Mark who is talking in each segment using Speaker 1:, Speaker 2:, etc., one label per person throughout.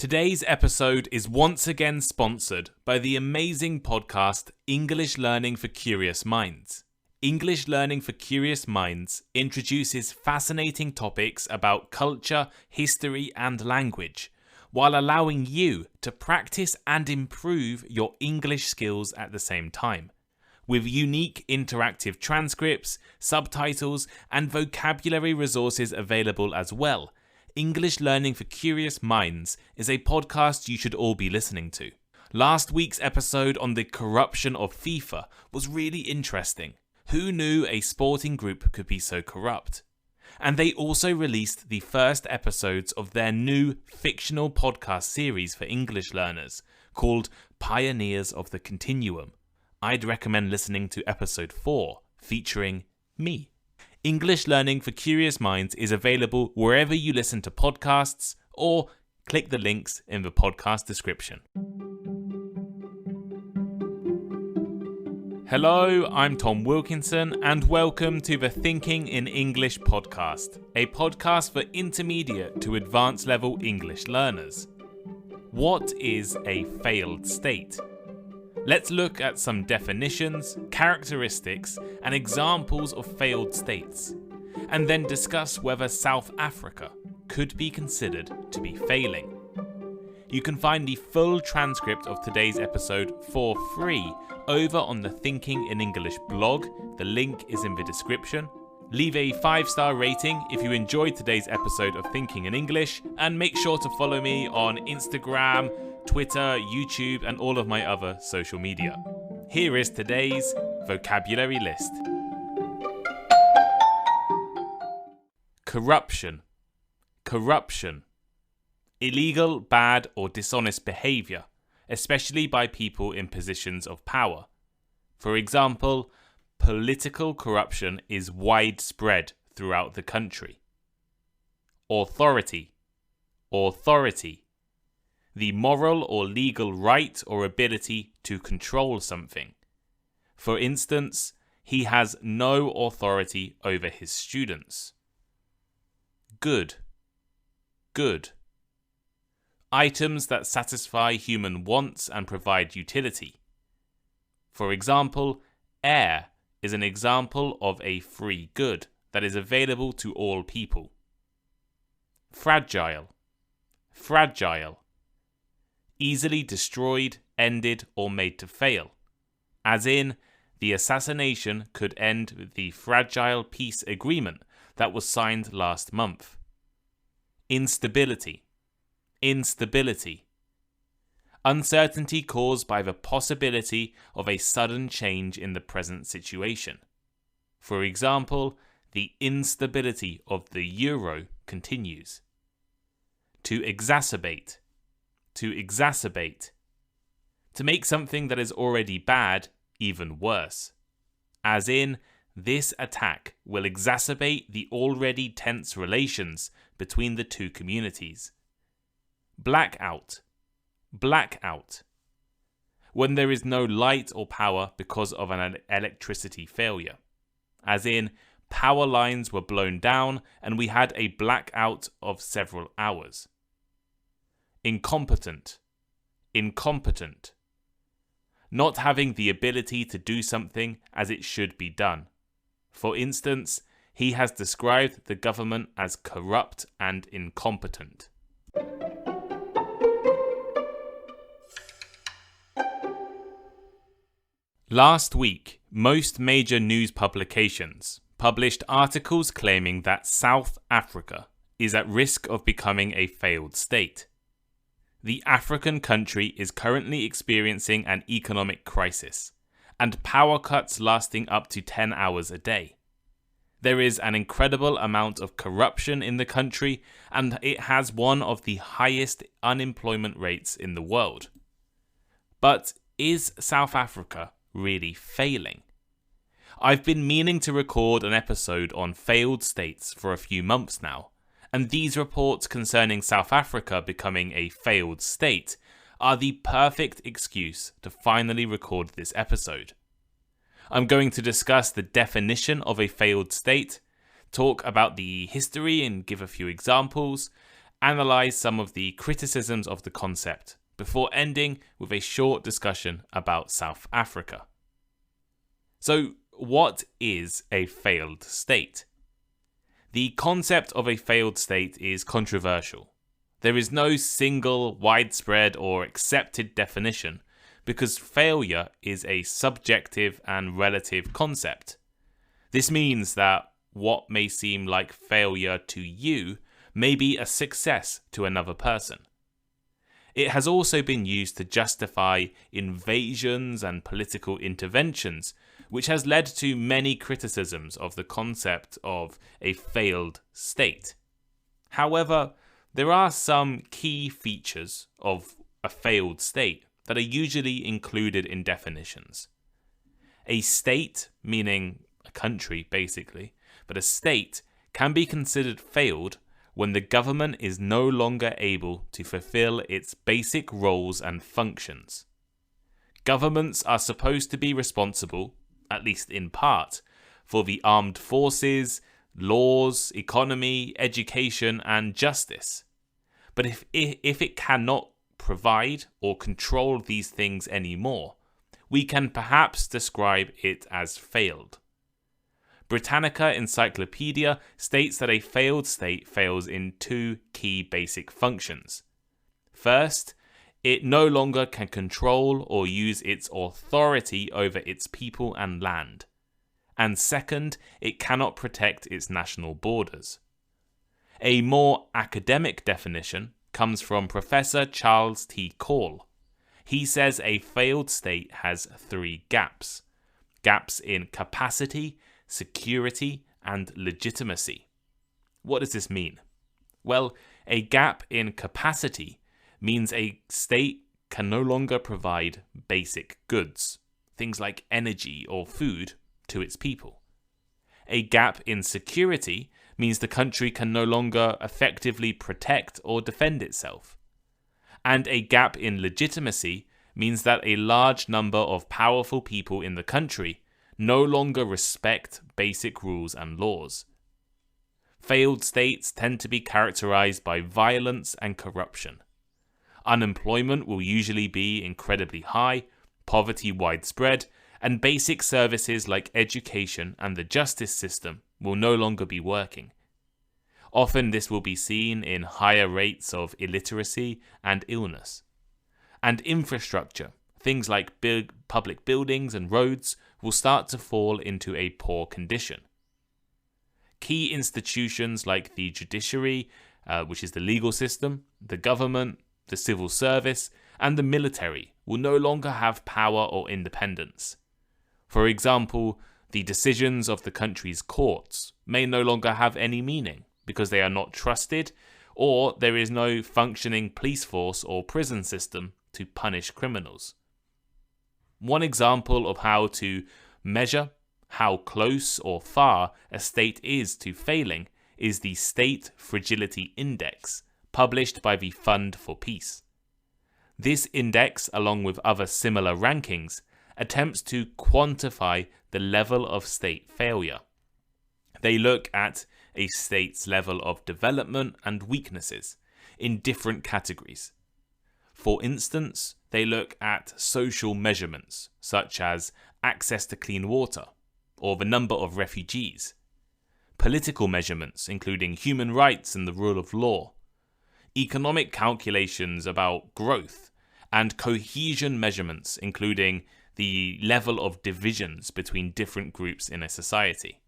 Speaker 1: Today's episode is once again sponsored by the amazing podcast English Learning for Curious Minds. English Learning for Curious Minds introduces fascinating topics about culture, history, and language, while allowing you to practice and improve your English skills at the same time. With unique interactive transcripts, subtitles, and vocabulary resources available as well, English Learning for Curious Minds is a podcast you should all be listening to. Last week's episode on the corruption of FIFA was really interesting. Who knew a sporting group could be so corrupt? And they also released the first episodes of their new fictional podcast series for English learners called Pioneers of the Continuum. I'd recommend listening to episode 4 featuring me. English Learning for Curious Minds is available wherever you listen to podcasts, or click the links in the podcast description. Hello, I'm Tom Wilkinson, and welcome to the Thinking in English podcast, a podcast for intermediate to advanced level English learners. What is a failed state? Let's look at some definitions, characteristics, and examples of failed states, and then discuss whether South Africa could be considered to be failing. You can find the full transcript of today's episode for free over on the Thinking in English blog. The link is in the description. Leave a 5-star rating if you enjoyed today's episode of Thinking in English, and make sure to follow me on Instagram, Twitter, YouTube, and all of my other social media. Here is today's vocabulary list. Corruption. Corruption. Illegal, bad, or dishonest behaviour, especially by people in positions of power. For example, political corruption is widespread throughout the country. Authority. Authority. The moral or legal right or ability to control something. For instance, he has no authority over his students. Good. Good. Items that satisfy human wants and provide utility. For example, air is an example of a free good that is available to all people. Fragile. Fragile. Easily destroyed, ended, or made to fail. As in, the assassination could end the fragile peace agreement that was signed last month. Instability. Instability. Uncertainty caused by the possibility of a sudden change in the present situation. For example, the instability of the euro continues. To exacerbate. To exacerbate. To make something that is already bad even worse. As in, this attack will exacerbate the already tense relations between the two communities. Blackout. Blackout. When there is no light or power because of an electricity failure. As in, power lines were blown down and we had a blackout of several hours. Incompetent. Incompetent. Not having the ability to do something as it should be done. For instance, he has described the government as corrupt and incompetent. Last week, most major news publications published articles claiming that South Africa is at risk of becoming a failed state. The African country is currently experiencing an economic crisis, and power cuts lasting up to 10 hours a day. There is an incredible amount of corruption in the country, and it has one of the highest unemployment rates in the world. But is South Africa really failing? I've been meaning to record an episode on failed states for a few months now, and these reports concerning South Africa becoming a failed state are the perfect excuse to finally record this episode. I'm going to discuss the definition of a failed state, talk about the history and give a few examples, analyse some of the criticisms of the concept before ending with a short discussion about South Africa. So, what is a failed state? The concept of a failed state is controversial. There is no single, widespread or accepted definition because failure is a subjective and relative concept. This means that what may seem like failure to you may be a success to another person. It has also been used to justify invasions and political interventions, which has led to many criticisms of the concept of a failed state. However, there are some key features of a failed state that are usually included in definitions. A state, meaning a country basically, but a state can be considered failed when the government is no longer able to fulfill its basic roles and functions. Governments are supposed to be responsible, at least in part, for the armed forces, laws, economy, education, and justice. But if it cannot provide or control these things anymore, we can perhaps describe it as failed. Britannica Encyclopedia states that a failed state fails in two key basic functions. First, it no longer can control or use its authority over its people and land. And second, it cannot protect its national borders. A more academic definition comes from Professor Charles T. Call. He says a failed state has three gaps. Gaps in capacity, security, and legitimacy. What does this mean? Well, a gap in capacity means a state can no longer provide basic goods, things like energy or food, to its people. A gap in security means the country can no longer effectively protect or defend itself. And a gap in legitimacy means that a large number of powerful people in the country no longer respect basic rules and laws. Failed states tend to be characterized by violence and corruption. Unemployment will usually be incredibly high, poverty widespread, and basic services like education and the justice system will no longer be working. Often this will be seen in higher rates of illiteracy and illness. And infrastructure, things like big public buildings and roads, will start to fall into a poor condition. Key institutions like the judiciary, which is the legal system, the government, the civil service, and the military will no longer have power or independence. For example, the decisions of the country's courts may no longer have any meaning because they are not trusted, or there is no functioning police force or prison system to punish criminals. One example of how to measure how close or far a state is to failing is the State Fragility Index, published by the Fund for Peace. This index, along with other similar rankings, attempts to quantify the level of state failure. They look at a state's level of development and weaknesses in different categories. For instance, they look at social measurements such as access to clean water or the number of refugees, political measurements including human rights and the rule of law, economic calculations about growth, and cohesion measurements including the level of divisions between different groups in a society.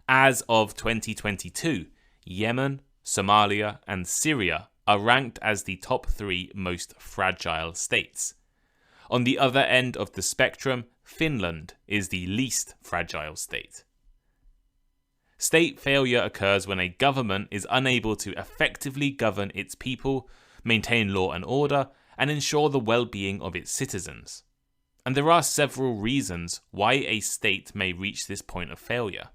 Speaker 1: As of 2022, Yemen, Somalia, and Syria are ranked as the top 3 most fragile states. On the other end of the spectrum, Finland is the least fragile state. State failure occurs when a government is unable to effectively govern its people, maintain law and order, and ensure the well-being of its citizens. And there are several reasons why a state may reach this point of failure.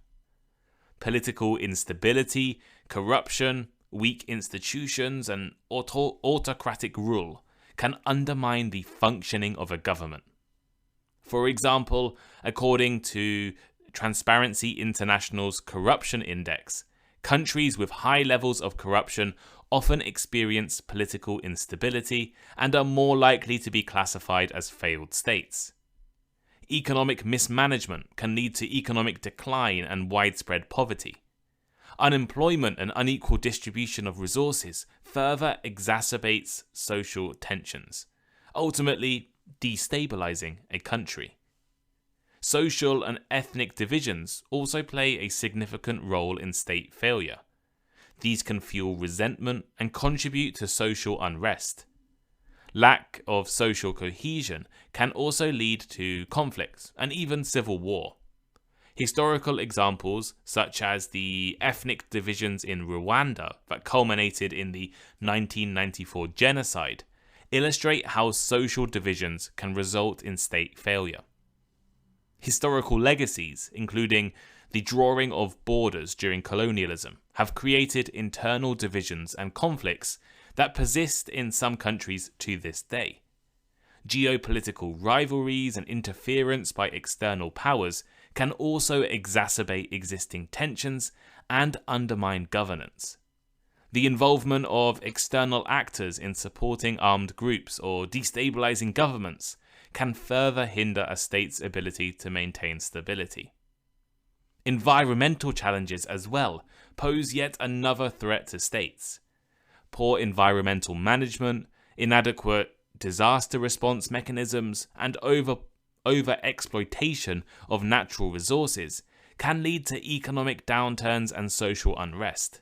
Speaker 1: Political instability, corruption, weak institutions, and autocratic rule can undermine the functioning of a government. For example, according to Transparency International's Corruption Index, countries with high levels of corruption often experience political instability and are more likely to be classified as failed states. Economic mismanagement can lead to economic decline and widespread poverty. Unemployment and unequal distribution of resources further exacerbates social tensions, ultimately destabilizing a country. Social and ethnic divisions also play a significant role in state failure. These can fuel resentment and contribute to social unrest. Lack of social cohesion can also lead to conflicts and even civil war. Historical examples, such as the ethnic divisions in Rwanda that culminated in the 1994 genocide, illustrate how social divisions can result in state failure. Historical legacies, including the drawing of borders during colonialism, have created internal divisions and conflicts that persist in some countries to this day. Geopolitical rivalries and interference by external powers can also exacerbate existing tensions and undermine governance. The involvement of external actors in supporting armed groups or destabilizing governments can further hinder a state's ability to maintain stability. Environmental challenges as well pose yet another threat to states. Poor environmental management, inadequate disaster response mechanisms, and over-exploitation of natural resources can lead to economic downturns and social unrest.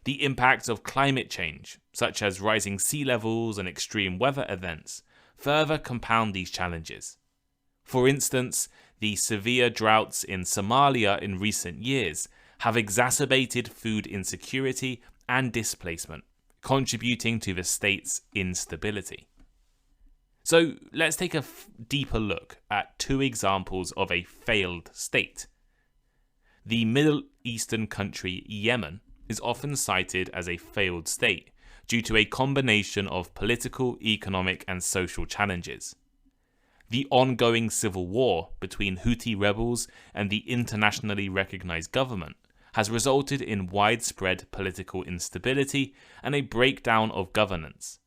Speaker 1: The impact of climate change, such as rising sea levels and extreme weather events, further compound these challenges. For instance, the severe droughts in Somalia in recent years have exacerbated food insecurity and displacement, contributing to the state's instability. So let's take a deeper look at two examples of a failed state. The Middle Eastern country Yemen is often cited as a failed state due to a combination of political, economic, and social challenges. The ongoing civil war between Houthi rebels and the internationally recognized government has resulted in widespread political instability and a breakdown of governance.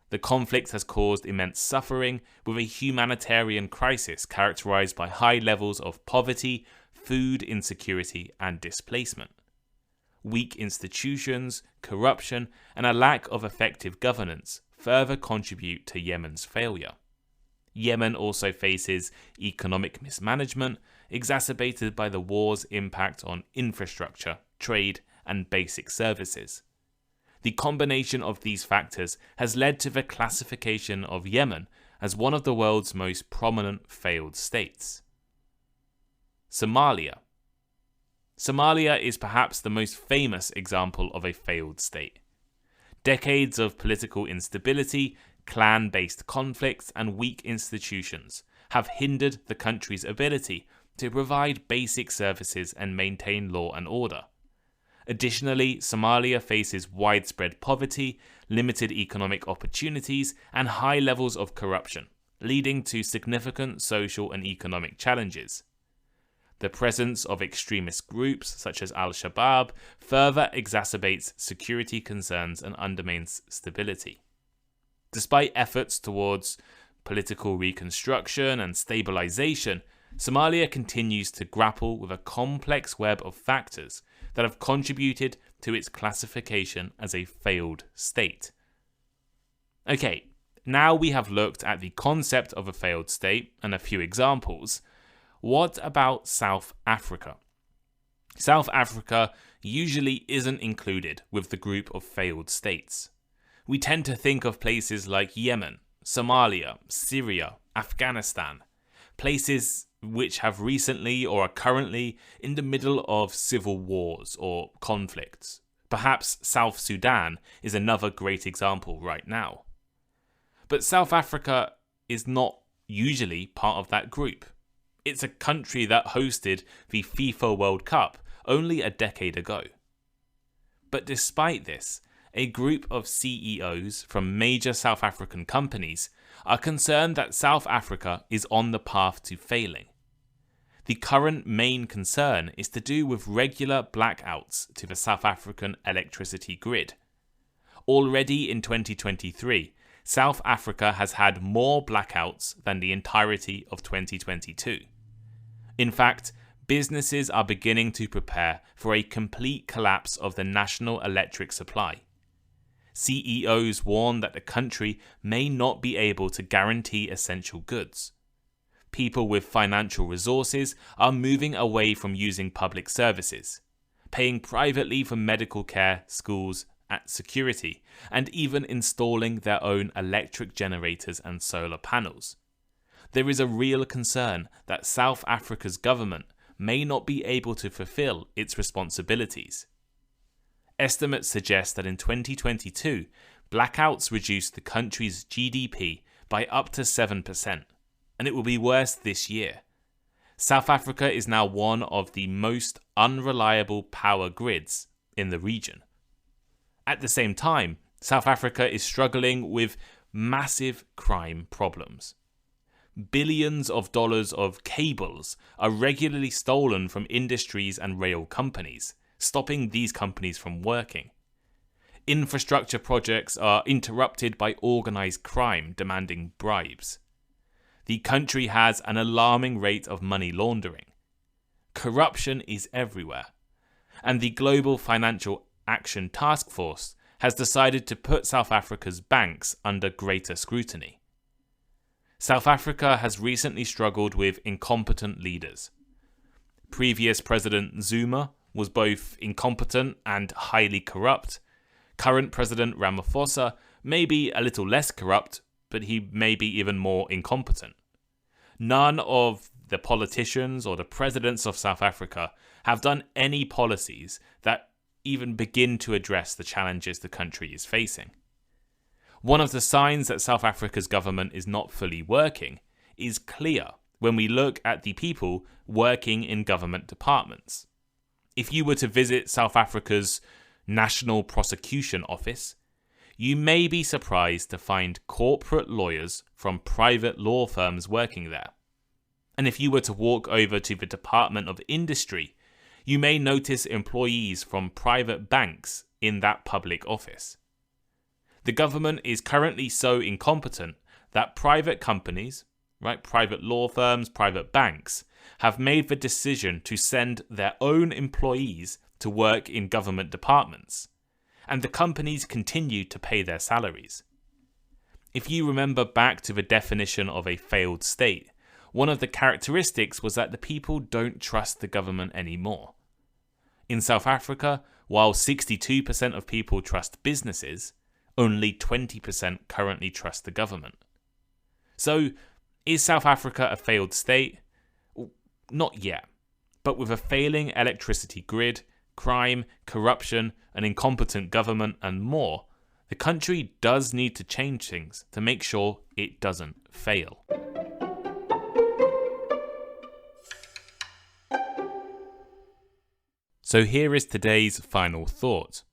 Speaker 1: The conflict has caused immense suffering, with a humanitarian crisis characterized by high levels of poverty, food insecurity, and displacement. Weak institutions, corruption, and a lack of effective governance further contribute to Yemen's failure. Yemen also faces economic mismanagement, exacerbated by the war's impact on infrastructure, trade, and basic services. The combination of these factors has led to the classification of Yemen as one of the world's most prominent failed states. Somalia. Somalia is perhaps the most famous example of a failed state. Decades of political instability, clan-based conflicts, and weak institutions have hindered the country's ability to provide basic services and maintain law and order. Additionally, Somalia faces widespread poverty, limited economic opportunities, and high levels of corruption, leading to significant social and economic challenges. The presence of extremist groups such as Al-Shabaab further exacerbates security concerns and undermines stability. Despite efforts towards political reconstruction and stabilization, Somalia continues to grapple with a complex web of factors that have contributed to its classification as a failed state. Okay, now we have looked at the concept of a failed state and a few examples. What about South Africa? South Africa usually isn't included with the group of failed states. We tend to think of places like Yemen, Somalia, Syria, Afghanistan, places which have recently or are currently in the middle of civil wars or conflicts. Perhaps South Sudan is another great example right now. But South Africa is not usually part of that group. It's a country that hosted the FIFA World Cup only a decade ago. But despite this, a group of CEOs from major South African companies are concerned that South Africa is on the path to failing. The current main concern is to do with regular blackouts to the South African electricity grid. Already in 2023, South Africa has had more blackouts than the entirety of 2022. In fact, businesses are beginning to prepare for a complete collapse of the national electric supply. CEOs warn that the country may not be able to guarantee essential goods. People with financial resources are moving away from using public services, paying privately for medical care, schools, and security, and even installing their own electric generators and solar panels. There is a real concern that South Africa's government may not be able to fulfill its responsibilities. Estimates suggest that in 2022, blackouts reduced the country's GDP by up to 7%, and it will be worse this year. South Africa is now one of the most unreliable power grids in the region. At the same time, South Africa is struggling with massive crime problems. Billions of dollars of cables are regularly stolen from industries and rail companies, stopping these companies from working. Infrastructure projects are interrupted by organised crime demanding bribes. The country has an alarming rate of money laundering. Corruption is everywhere, and the Global Financial Action Task Force has decided to put South Africa's banks under greater scrutiny. South Africa has recently struggled with incompetent leaders. Previous President Zuma was both incompetent and highly corrupt. Current President Ramaphosa may be a little less corrupt, but he may be even more incompetent. None of the politicians or the presidents of South Africa have done any policies that even begin to address the challenges the country is facing. One of the signs that South Africa's government is not fully working is clear when we look at the people working in government departments. If you were to visit South Africa's National Prosecution Office, you may be surprised to find corporate lawyers from private law firms working there. And if you were to walk over to the Department of Industry, you may notice employees from private banks in that public office. The government is currently so incompetent that private companies, private law firms, private banks, have made the decision to send their own employees to work in government departments, and the companies continue to pay their salaries. If you remember back to the definition of a failed state, one of the characteristics was that the people don't trust the government anymore. In South Africa, while 62% of people trust businesses, only 20% currently trust the government. So, is South Africa a failed state? Not yet, but with a failing electricity grid, crime, corruption, an incompetent government and more, the country does need to change things to make sure it doesn't fail. So here is today's final thought.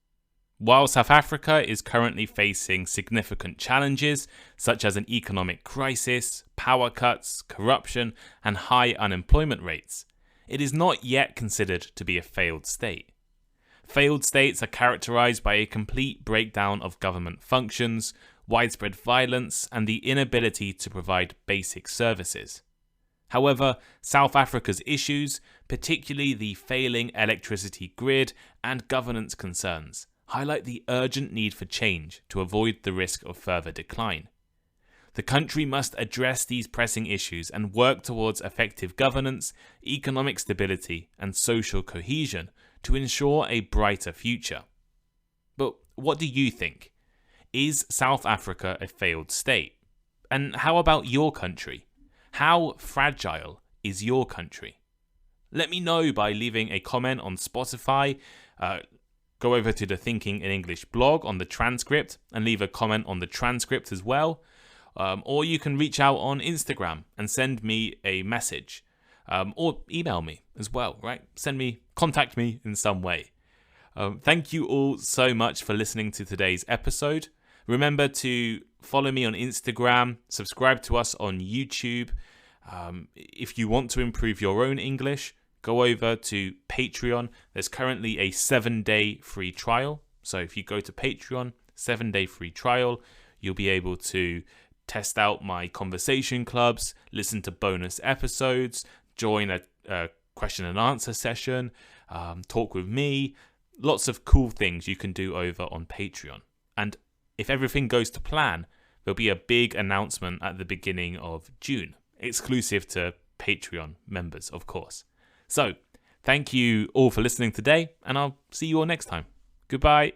Speaker 1: While South Africa is currently facing significant challenges such as an economic crisis, power cuts, corruption, and high unemployment rates, it is not yet considered to be a failed state. Failed states are characterized by a complete breakdown of government functions, widespread violence, and the inability to provide basic services. However, South Africa's issues, particularly the failing electricity grid and governance concerns, highlight the urgent need for change to avoid the risk of further decline. The country must address these pressing issues and work towards effective governance, economic stability, and social cohesion to ensure a brighter future. But what do you think? Is South Africa a failed state? And how about your country? How fragile is your country? Let me know by leaving a comment on Spotify. Go over to the Thinking in English blog on the transcript and leave a comment on the transcript as well. Or you can reach out on Instagram and send me a message. Or email me as well, right? Contact me in some way. Thank you all so much for listening to today's episode. Remember to follow me on Instagram, subscribe to us on YouTube. If you want to improve your own English, go over to Patreon. There's currently a 7-day free trial. So if you go to Patreon, 7-day free trial. You'll be able to test out my conversation clubs, listen to bonus episodes, join a question and answer session, talk with me. Lots of cool things you can do over on Patreon. And if everything goes to plan, there'll be a big announcement at the beginning of June, exclusive to Patreon members, of course. So, thank you all for listening today, and I'll see you all next time. Goodbye.